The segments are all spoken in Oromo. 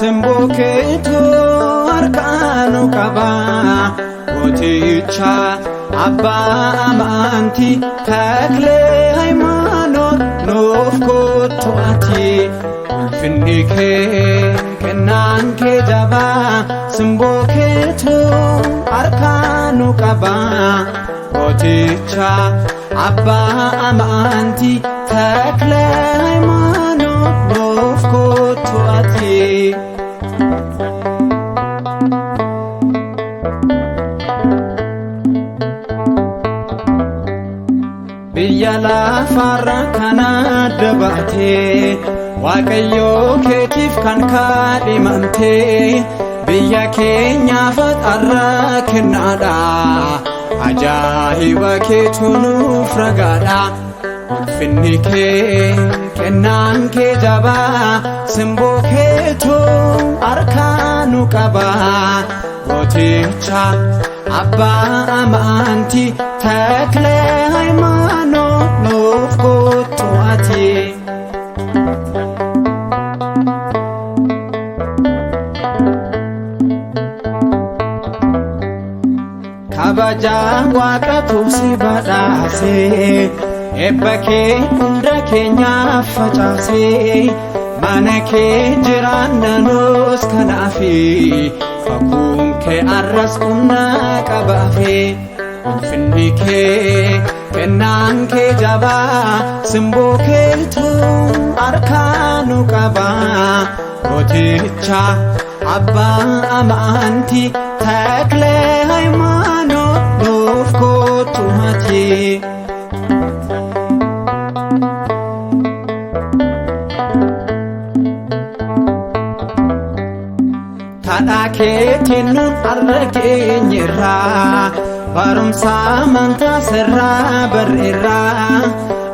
simbokeetu harkaanu qaba gooticha abbaa amantii taklee haymaanoot nuuf kottu ati ulfinni kee kennaan kee jabaa simbokeetu harkaanu qaba gooticha abbaa amantii taklee haymaanoot nuuf kottu ati biyya lafarra kana dabaate waaqayyo keetiif kan kaadhimamte biyya keenyaaf arra kennaadha ajaa'iba keetu nuuf ragaadha ulfinni kee kennaan kee jabaa simboo keetu harkaanu qaba gooticha abbaa amantii taklee haymaanoot nuuf kottu ati kabajaa waaqatu si badhaase eebba kee hunda keenyaaf facaase mana kee jiraannanus kanaafi fakuun kee arras humna qabaafe ulfinni kee kennaan kee jabaa simboo keetu harkaanu qaba gooticha abbaa amantii taklee haymaanoot nuuf kottu ati kadhaa keetiin nuun har'a keenyerra barumsa amantaa sirraa barreerra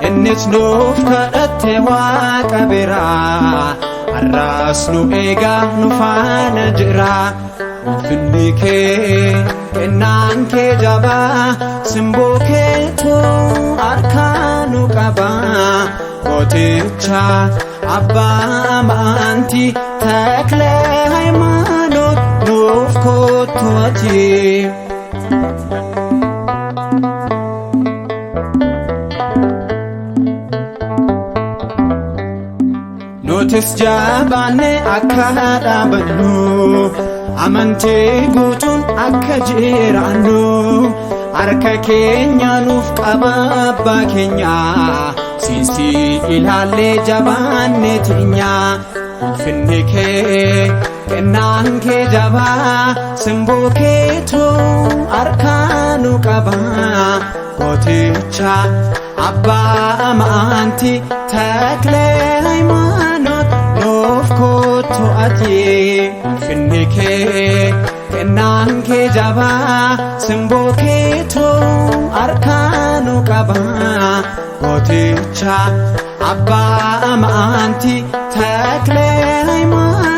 innis nuuf kadhatte waaqa biraa har'as nu eegaa nu faana jira ulfinni kee kennaan kee jabaa simboo keetu harkaanu qaba gooticha abbaa amantii taklee haymaanoot nuuf kottu ati nutis jabaanne akka dhaabannu amantii guutuun akka jiraannu harka keenya nuuf qaba abbaa keenya siinsi ilaallee jabaanne teenya ulfinni kee kennaan kee jabaa simboo keetu harkaanu qaba gooticha abbaa amantii taklee haymaanoot nuuf kottu ati ulfinni kee kennaan kee jabaa simboo keetu harkaanu qaba gooticha abbaa amantii taklee haymaanoot